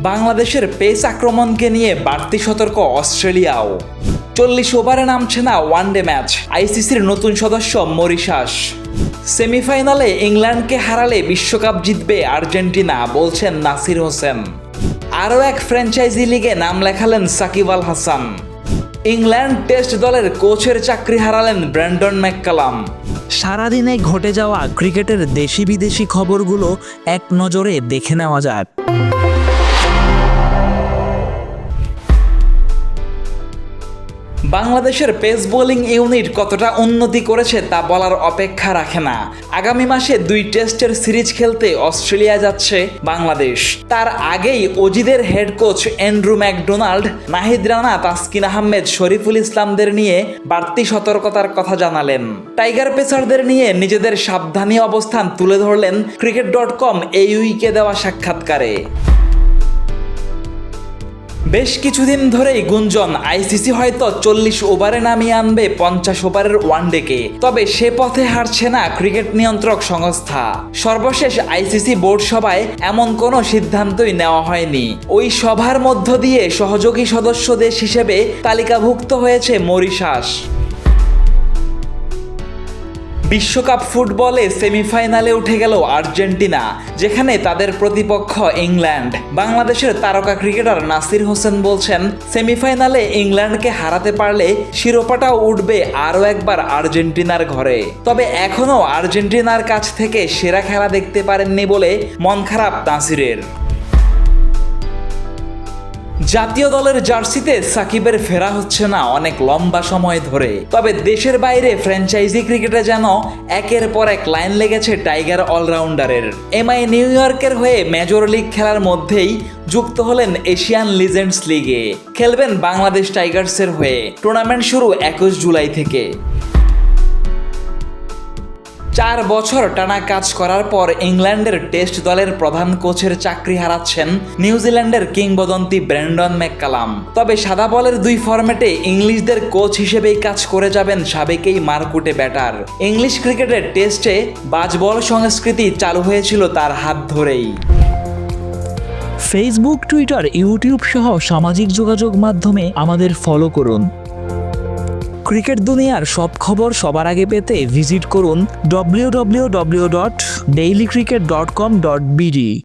বাংলাদেশের পেস আক্রমণকে নিয়ে বাড়তি সতর্ক অস্ট্রেলিয়াও। 40 ওভারে নামছে না ওয়ানডে ম্যাচ, আইসিসির নতুন সদস্য মরিশাস। সেমিফাইনালে ইংল্যান্ডকে হারালে বিশ্বকাপ জিতবে আর্জেন্টিনা, বলছেন নাসির হোসেন। আরও এক ফ্র্যাঞ্চাইজি লিগে নাম লেখালেন সাকিব আল হাসান। ইংল্যান্ড টেস্ট দলের কোচের চাকরি হারালেন ব্র্যান্ডন ম্যাককালাম। সারাদিনে ঘটে যাওয়া ক্রিকেটের দেশি বিদেশি খবরগুলো এক নজরে দেখে নেওয়া যায়। বাংলাদেশের পেস বোলিং ইউনিট কতটা উন্নতি করেছে তা বলার অপেক্ষা রাখে না। আগামী মাসে 2 টেস্টের সিরিজ খেলতে অস্ট্রেলিয়া যাচ্ছে বাংলাদেশ। তার আগেই অজিদের head coach Andrew McDonald, Nahid Rana, Taskin Ahmed, Shoriful ইসলামদের নিয়ে বাড়তি সতর্কতার কথা জানালেন। টাইগার পেসারদের নিয়ে নিজেদের সাবধানী অবস্থান তুলে ধরলেন cricket.com এই উইকে দেওয়া সাক্ষাৎকারে। বেশ কিছুদিন ধরেই গুঞ্জন আইসিসি হয়তো 40 ওভারে নামিয়ে আনবে 50 ওভারের ওয়ানডেকে, তবে সে পথে হাঁটছে না ক্রিকেট নিয়ন্ত্রক সংস্থা। সর্বশেষ আইসিসি বোর্ড সভায় এমন কোনো সিদ্ধান্তই নেওয়া হয়নি। ওই সভার মধ্য দিয়ে সহযোগী সদস্য দেশ হিসেবে তালিকাভুক্ত হয়েছে মরিশাস। বিশ্বকাপ ফুটবলে সেমিফাইনালে উঠে গেল আর্জেন্টিনা, যেখানে তাদের প্রতিপক্ষ ইংল্যান্ড। বাংলাদেশের তারকা ক্রিকেটার নাসির হোসেন বলছেন, সেমিফাইনালে ইংল্যান্ডকে হারাতে পারলে শিরোপাটাও উঠবে আরও একবার আর্জেন্টিনার ঘরে। তবে এখনও আর্জেন্টিনার কাছ থেকে সেরা খেলা দেখতে পারেননি বলে মন খারাপ নাসিরের। জাতীয় দলের জার্সিতে সাকিবের ফেরা হচ্ছে না অনেক লম্বা সময় ধরে, তবে দেশের বাইরে ফ্র্যাঞ্চাইজি ক্রিকেটে যেন একের পর এক লাইন লেগেছে টাইগার অলরাউন্ডারের। এমআই নিউ ইয়র্কের হয়ে মেজর লিগ খেলার মধ্যেই যুক্ত হলেন এশিয়ান লিজেন্ডস লিগে। খেলবেন বাংলাদেশ টাইগার্সের হয়ে। টুর্নামেন্ট শুরু 21 জুলাই থেকে। 4 বছর টানা কাজ করার পর ইংল্যান্ডের টেস্ট দলের প্রধান কোচের চাকরি হারাচ্ছেন নিউজিল্যান্ডের কিংবদন্তি ব্র্যান্ডন ম্যাককালাম। তবে সাদা বলের 2 ফরম্যাটে ইংলিশদের কোচ হিসেবেই কাজ করে যাবেন সাবেক এই মারকুটে ব্যাটার। ইংলিশ ক্রিকেটের টেস্টে বাজবল সংস্কৃতি চালু হয়েছিল তার হাত ধরেই। ফেসবুক, টুইটার, ইউটিউব সহ সামাজিক যোগাযোগ মাধ্যমে আমাদের ফলো করুন। ক্রিকেট দুনিয়ার সব খবর সবার আগে পেতে ভিজিট করুন www.dailycricket.com.bd।